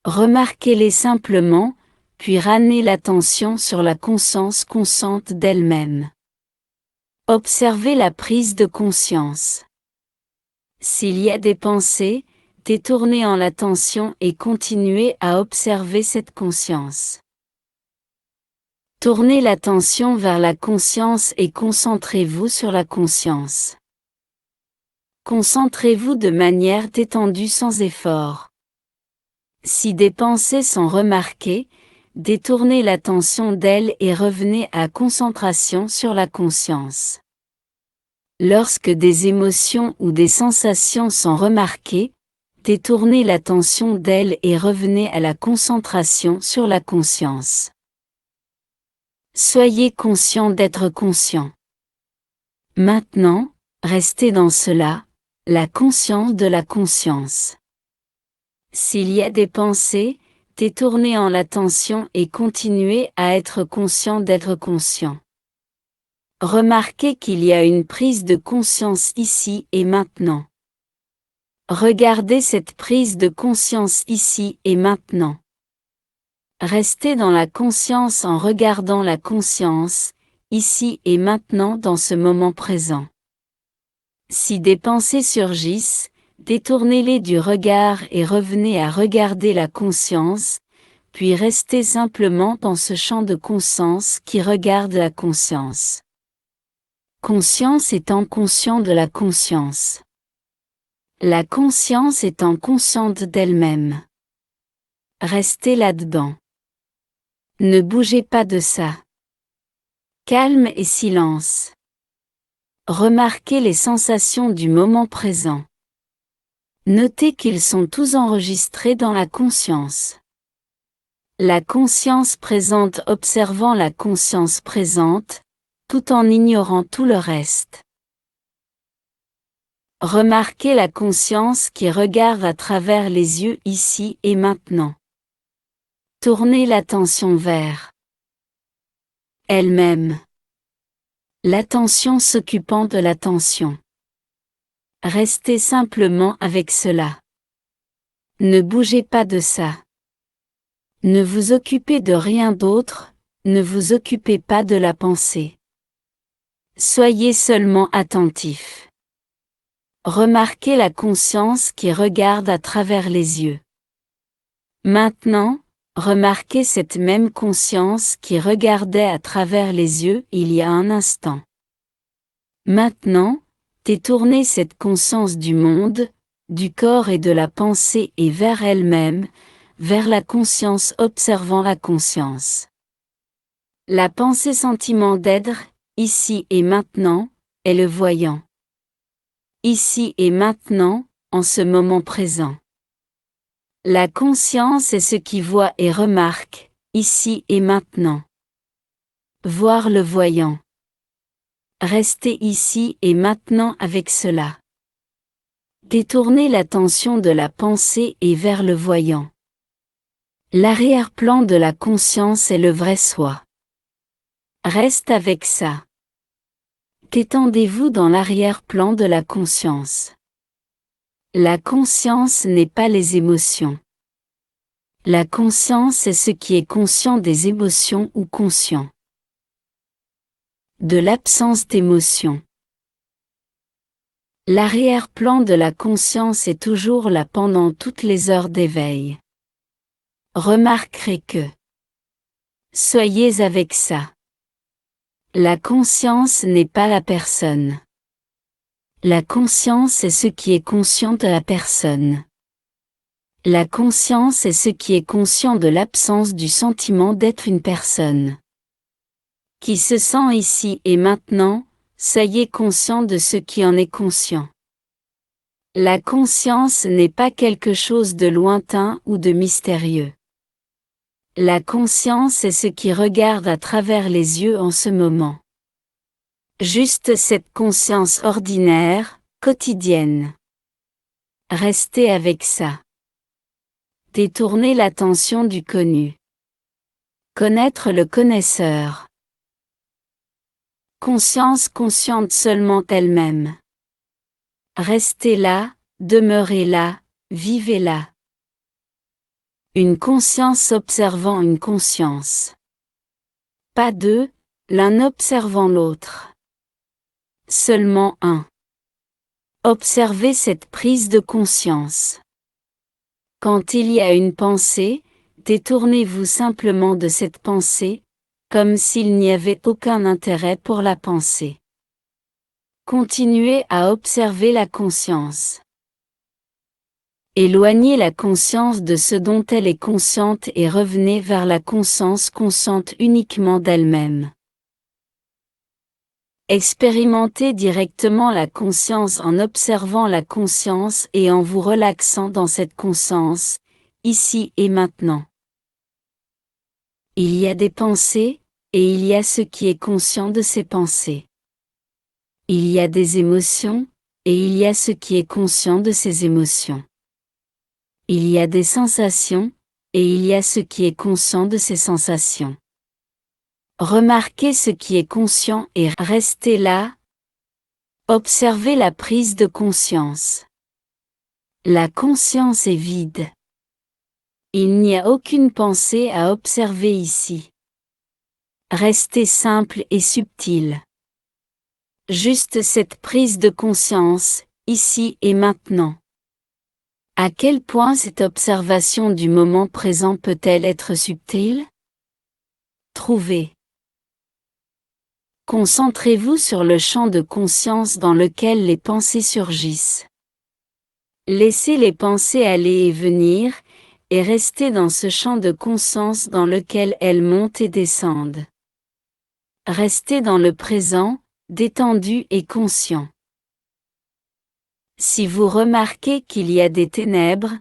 Remarquez-les simplement, puis ramenez l'attention sur la conscience consciente d'elle-même. Observez la prise de conscience. S'il y a des pensées, détournez en l'attention et continuez à observer cette conscience. Tournez l'attention vers la conscience et concentrez-vous sur la conscience. Concentrez-vous de manière détendue sans effort. Si des pensées sont remarquées, détournez l'attention d'elles et revenez à concentration sur la conscience. Lorsque des émotions ou des sensations sont remarquées, détournez l'attention d'elles et revenez à la concentration sur la conscience. Soyez conscient d'être conscient. Maintenant, restez dans cela, la conscience de la conscience. S'il y a des pensées, détournez en l'attention et continuez à être conscient d'être conscient. Remarquez qu'il y a une prise de conscience ici et maintenant. Regardez cette prise de conscience ici et maintenant. Restez dans la conscience en regardant la conscience, ici et maintenant dans ce moment présent. Si des pensées surgissent, détournez-les du regard et revenez à regarder la conscience, puis restez simplement dans ce champ de conscience qui regarde la conscience. Conscience étant conscient de la conscience. La conscience étant consciente d'elle-même. Restez là-dedans. Ne bougez pas de ça. Calme et silence. Remarquez les sensations du moment présent. Notez qu'ils sont tous enregistrés dans la conscience. La conscience présente observant la conscience présente, tout en ignorant tout le reste. Remarquez la conscience qui regarde à travers les yeux ici et maintenant. Tournez l'attention vers elle-même. L'attention s'occupant de l'attention. Restez simplement avec cela. Ne bougez pas de ça. Ne vous occupez de rien d'autre, ne vous occupez pas de la pensée. Soyez seulement attentif. Remarquez la conscience qui regarde à travers les yeux. Maintenant, remarquez cette même conscience qui regardait à travers les yeux il y a un instant. Maintenant, détournez cette conscience du monde, du corps et de la pensée et vers elle-même, vers la conscience observant la conscience. La pensée sentiment d'être, ici et maintenant, est le voyant. Ici et maintenant, en ce moment présent. La conscience est ce qui voit et remarque, ici et maintenant. Voir le voyant. Restez ici et maintenant avec cela. Détournez l'attention de la pensée et vers le voyant. L'arrière-plan de la conscience est le vrai soi. Reste avec ça. Détendez-vous dans l'arrière-plan de la conscience. La conscience n'est pas les émotions. La conscience est ce qui est conscient des émotions ou conscient de l'absence d'émotion. L'arrière-plan de la conscience est toujours là pendant toutes les heures d'éveil. Remarquerez que soyez avec ça. La conscience n'est pas la personne. La conscience est ce qui est conscient de la personne. La conscience est ce qui est conscient de l'absence du sentiment d'être une personne. Qui se sent ici et maintenant, soyez conscient de ce qui en est conscient. La conscience n'est pas quelque chose de lointain ou de mystérieux. La conscience est ce qui regarde à travers les yeux en ce moment. Juste cette conscience ordinaire, quotidienne. Restez avec ça. Détournez l'attention du connu. Connaître le connaisseur. Conscience consciente seulement elle-même. Restez là, demeurez là, vivez là. Une conscience observant une conscience. Pas deux, l'un observant l'autre. Seulement un. Observez cette prise de conscience. Quand il y a une pensée, détournez-vous simplement de cette pensée, comme s'il n'y avait aucun intérêt pour la pensée. Continuez à observer la conscience. Éloignez la conscience de ce dont elle est consciente et revenez vers la conscience consciente uniquement d'elle-même. Expérimentez directement la conscience en observant la conscience et en vous relaxant dans cette conscience, ici et maintenant. Il y a des pensées, et il y a ce qui est conscient de ces pensées. Il y a des émotions, et il y a ce qui est conscient de ces émotions. Il y a des sensations, et il y a ce qui est conscient de ces sensations. Remarquez ce qui est conscient et restez là. Observez la prise de conscience. La conscience est vide. Il n'y a aucune pensée à observer ici. Restez simple et subtil. Juste cette prise de conscience, ici et maintenant. À quel point cette observation du moment présent peut-elle être subtile? Trouvez. Concentrez-vous sur le champ de conscience dans lequel les pensées surgissent. Laissez les pensées aller et venir, et restez dans ce champ de conscience dans lequel elles montent et descendent. Restez dans le présent, détendu et conscient. Si vous remarquez qu'il y a des ténèbres,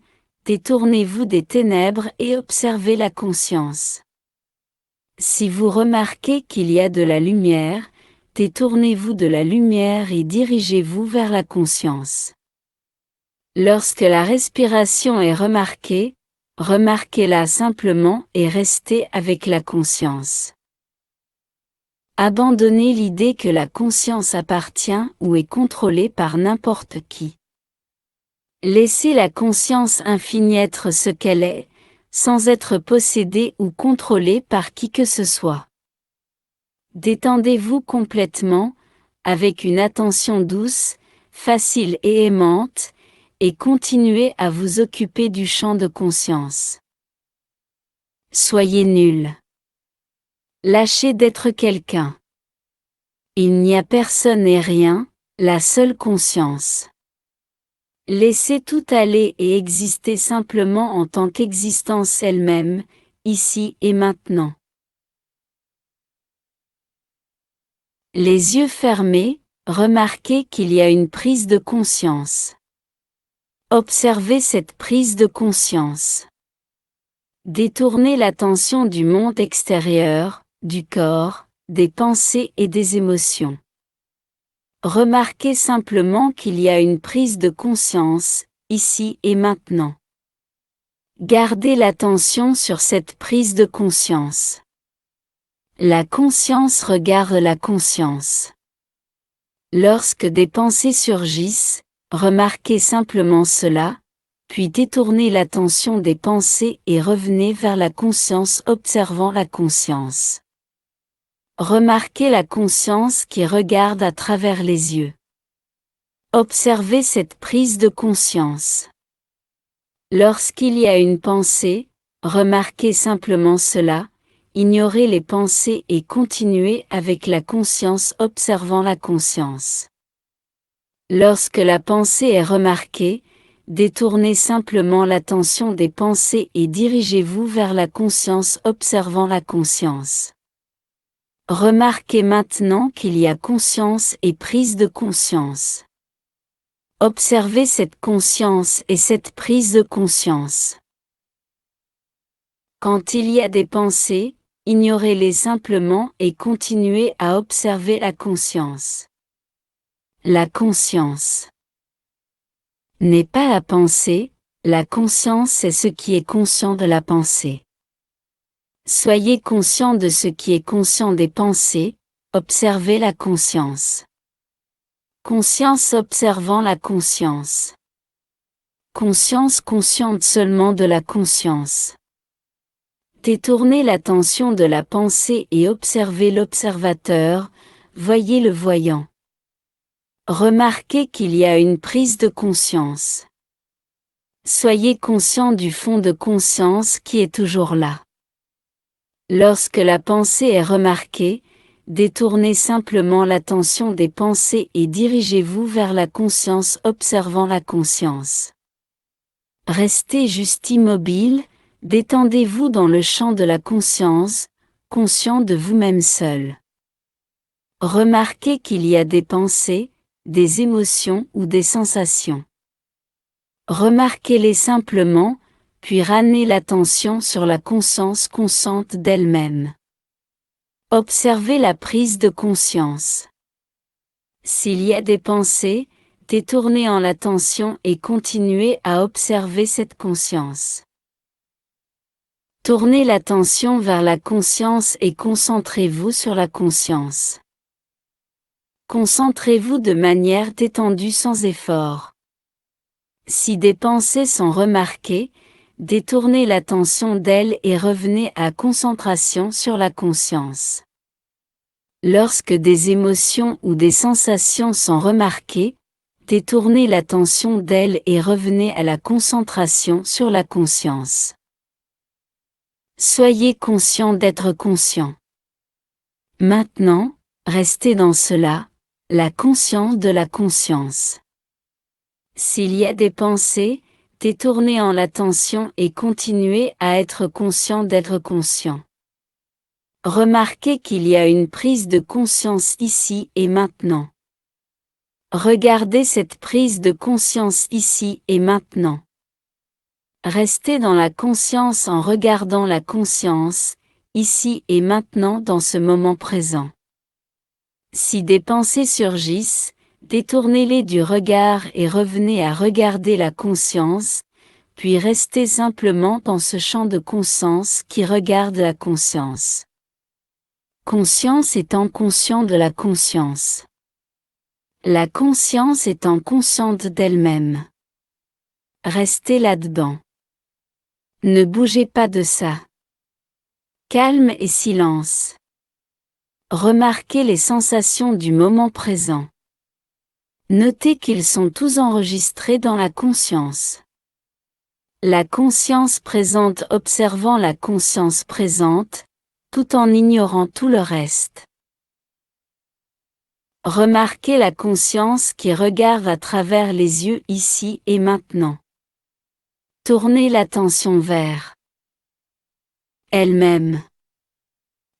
détournez-vous des ténèbres et observez la conscience. Si vous remarquez qu'il y a de la lumière, détournez-vous de la lumière et dirigez-vous vers la conscience. Lorsque la respiration est remarquée, remarquez-la simplement et restez avec la conscience. Abandonnez l'idée que la conscience appartient ou est contrôlée par n'importe qui. Laissez la conscience infinie être ce qu'elle est, sans être possédée ou contrôlée par qui que ce soit. Détendez-vous complètement, avec une attention douce, facile et aimante, et continuez à vous occuper du champ de conscience. Soyez nul. Lâchez d'être quelqu'un. Il n'y a personne et rien, la seule conscience. Laissez tout aller et existez simplement en tant qu'existence elle-même, ici et maintenant. Les yeux fermés, remarquez qu'il y a une prise de conscience. Observez cette prise de conscience. Détournez l'attention du monde extérieur, du corps, des pensées et des émotions. Remarquez simplement qu'il y a une prise de conscience, ici et maintenant. Gardez l'attention sur cette prise de conscience. La conscience regarde la conscience. Lorsque des pensées surgissent, remarquez simplement cela, puis détournez l'attention des pensées et revenez vers la conscience observant la conscience. Remarquez la conscience qui regarde à travers les yeux. Observez cette prise de conscience. Lorsqu'il y a une pensée, remarquez simplement cela, ignorez les pensées et continuez avec la conscience observant la conscience. Lorsque la pensée est remarquée, détournez simplement l'attention des pensées et dirigez-vous vers la conscience observant la conscience. Remarquez maintenant qu'il y a conscience et prise de conscience. Observez cette conscience et cette prise de conscience. Quand il y a des pensées, ignorez-les simplement et continuez à observer la conscience. La conscience n'est pas la pensée, la conscience est ce qui est conscient de la pensée. Soyez conscient de ce qui est conscient des pensées, observez la conscience. Conscience observant la conscience. Conscience consciente seulement de la conscience. Détournez l'attention de la pensée et observez l'observateur, voyez le voyant. Remarquez qu'il y a une prise de conscience. Soyez conscient du fond de conscience qui est toujours là. Lorsque la pensée est remarquée, détournez simplement l'attention des pensées et dirigez-vous vers la conscience observant la conscience. Restez juste immobile, détendez-vous dans le champ de la conscience, conscient de vous-même seul. Remarquez qu'il y a des pensées, des émotions ou des sensations. Remarquez-les simplement, puis ramenez l'attention sur la conscience consciente d'elle-même. Observez la prise de conscience. S'il y a des pensées, détournez en l'attention et continuez à observer cette conscience. Tournez l'attention vers la conscience et concentrez-vous sur la conscience. Concentrez-vous de manière détendue sans effort. Si des pensées sont remarquées, détournez l'attention d'elles et revenez à concentration sur la conscience. Lorsque des émotions ou des sensations sont remarquées, détournez l'attention d'elles et revenez à la concentration sur la conscience. Soyez conscient d'être conscient. Maintenant, restez dans cela, la conscience de la conscience. S'il y a des pensées, détournez en l'attention et continuez à être conscient d'être conscient. Remarquez qu'il y a une prise de conscience ici et maintenant. Regardez cette prise de conscience ici et maintenant. Restez dans la conscience en regardant la conscience, ici et maintenant dans ce moment présent. Si des pensées surgissent, détournez-les du regard et revenez à regarder la conscience, puis restez simplement dans ce champ de conscience qui regarde la conscience. Conscience étant conscient de la conscience. La conscience étant consciente d'elle-même. Restez là-dedans. Ne bougez pas de ça. Calme et silence. Remarquez les sensations du moment présent. Notez qu'ils sont tous enregistrés dans la conscience. La conscience présente observant la conscience présente, tout en ignorant tout le reste. Remarquez la conscience qui regarde à travers les yeux ici et maintenant. Tournez l'attention vers elle-même.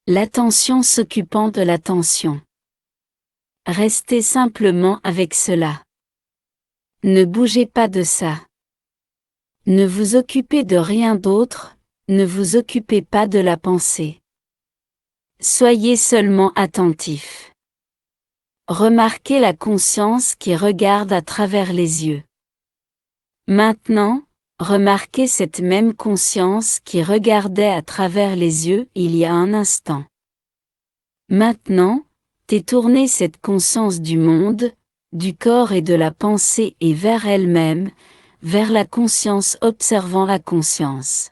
L'attention s'occupant de l'attention. Restez simplement avec cela. Ne bougez pas de ça. Ne vous occupez de rien d'autre, ne vous occupez pas de la pensée. Soyez seulement attentif. Remarquez la conscience qui regarde à travers les yeux. Maintenant, remarquez cette même conscience qui regardait à travers les yeux il y a un instant. Maintenant, détournez cette conscience du monde, du corps et de la pensée et vers elle-même, vers la conscience observant la conscience.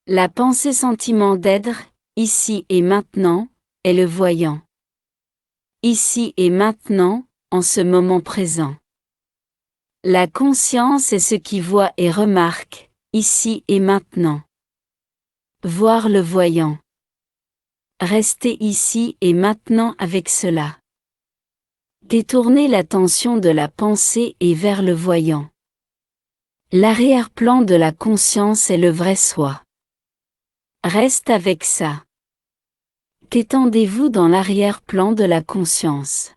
La pensée sentiment d'être, ici et maintenant, est le voyant. Ici et maintenant, en ce moment présent. La conscience est ce qui voit et remarque, ici et maintenant. Voir le voyant. Restez ici et maintenant avec cela. Détournez l'attention de la pensée et vers le voyant. L'arrière-plan de la conscience est le vrai soi. Reste avec ça. Détendez-vous dans l'arrière-plan de la conscience.